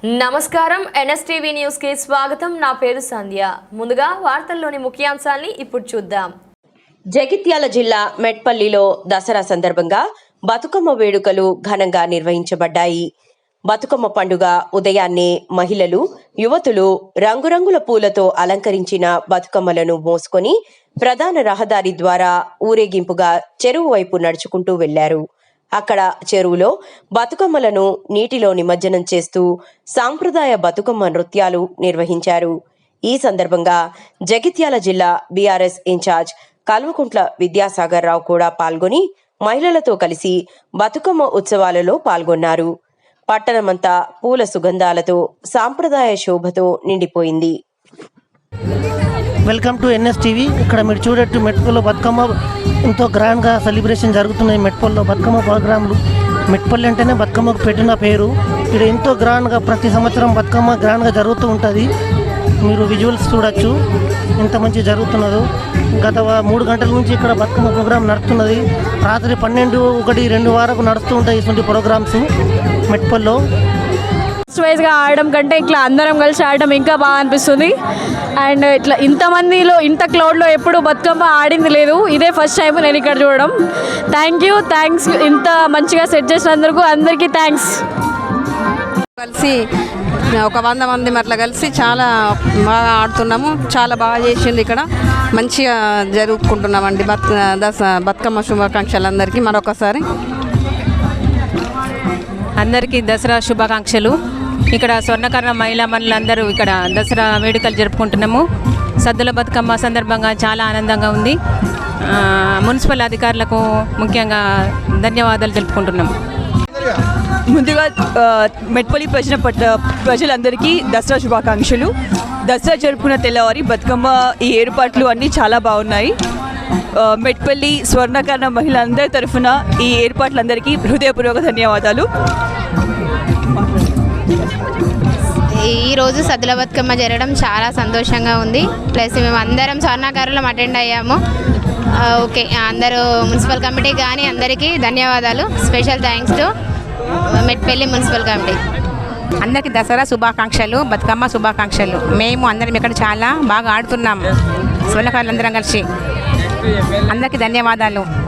నమస్కారం NSTV news కి స్వాగతం. నా పేరు సంధ్య. ముందుగా వార్తల్లోని ముఖ్యాంశాల్ని ఇప్పుడు చూద్దాం. జగిత్యాల జిల్లా మెట్పల్లిలో దసరా సందర్భంగా బతుకమ్మ వేడుకలు ఘనంగా నిర్వహించబడ్డాయి. బతుకమ్మ పండుగ ఉదయాన్నే మహిళలు, యువతులు రంగురంగుల పూలతో అలంకరించిన బతుకమ్మలను మోసుకొని ప్రధాన రహదారి ద్వారా ఊరేగింపుగా చెరువు వైపు నడుచుకుంటూ వెళ్లారు. అక్కడ చెరువులో బతుకమ్మలను నీటిలో నిమజ్జనం చేస్తూ సాంప్రదాయ బతుకమ్మ నృత్యాలు నిర్వహించారు. ఈ సందర్భంగా జగిత్యాల జిల్లా బీఆర్ఎస్ ఇన్ఛార్జ్ కల్వకుంట్ల విద్యాసాగర్ రావు కూడా పాల్గొని మహిళలతో కలిసి బతుకమ్మ ఉత్సవాలలో పాల్గొన్నారు. పట్టణమంతా పూల సుగంధాలతో సాంప్రదాయ శోభతో నిండిపోయింది. Welcome to NSTV. ఇక్కడ మీరు చూడట్టు మెట్పల్లో బతుకమ్మ ఎంతో గ్రాండ్గా సెలబ్రేషన్ జరుగుతున్నాయి. మెట్పల్లో బతుకమ్మ ప్రోగ్రాంలు. మెట్పల్లి అంటేనే బతుకమ్మకు పెట్టిన పేరు. ఇక్కడ ఎంతో గ్రాండ్గా ప్రతి సంవత్సరం బతుకమ్మ గ్రాండ్గా జరుగుతూ ఉంటుంది. మీరు విజువల్స్ చూడొచ్చు ఎంత మంచి జరుగుతున్నదో. గత 3 గంటల నుంచి ఇక్కడ బతుకమ్మ ప్రోగ్రాం నడుస్తున్నది. రాత్రి 12, 1, 2 వరకు నడుస్తూ ఉంటాయి ఇటువంటి ప్రోగ్రామ్స్ మెట్పల్లో. వైజ్గా ఆడడం కంటే ఇట్లా అందరం కలిసి ఆడడం ఇంకా బాగా అనిపిస్తుంది. అండ్ ఇట్లా ఇంతమందిలో ఇంత క్లౌడ్లో ఎప్పుడు బతుకమ్మ ఆడింది లేదు. ఇదే ఫస్ట్ టైం నేను ఇక్కడ చూడడం. థ్యాంక్స్ ఇంత మంచిగా సెట్ చేసినందుకు అందరికీ థ్యాంక్స్. కలిసి ఒక 100 మంది అట్లా కలిసి చాలా బాగా ఆడుతున్నాము. చాలా బాగా చేసింది. ఇక్కడ మంచిగా జరుపుకుంటున్నామండి. బతుకమ్మ శుభాకాంక్షలు అందరికీ మరొకసారి. అందరికీ దసరా శుభాకాంక్షలు. ఇక్కడ స్వర్ణకర్ణ మహిళా మనులందరూ ఇక్కడ దసరా వేడుకలు జరుపుకుంటున్నాము. సద్దుల బతుకమ్మ సందర్భంగా చాలా ఆనందంగా ఉంది. మున్సిపల్ అధికారులకు ముఖ్యంగా ధన్యవాదాలు తెలుపుకుంటున్నాము. ముందుగా మెట్పల్లి ప్రజలందరికీ దసరా శుభాకాంక్షలు. దసరా జరుపుకున్న తెల్లవారి బతుకమ్మ ఈ ఏర్పాట్లు అన్నీ చాలా బాగున్నాయి. మెట్పల్లి స్వర్ణకర్ణ మహిళలందరి తరఫున ఈ ఏర్పాట్లందరికీ హృదయపూర్వక ధన్యవాదాలు. ఈరోజు సద్దుల బతుకమ్మ జరగడం చాలా సంతోషంగా ఉంది. ప్లస్ మేము అందరం స్వర్ణకారులం అటెండ్ అయ్యాము. ఓకే, అందరూ మున్సిపల్ కమిటీ కానీ అందరికీ ధన్యవాదాలు. Special thanks to Metpally municipal committee. అందరికీ దసరా శుభాకాంక్షలు, బతుకమ్మ శుభాకాంక్షలు. మేము అందరం ఇక్కడ చాలా బాగా ఆడుతున్నాము. స్వర్ణకారులందరం కలిసి అందరికీ ధన్యవాదాలు.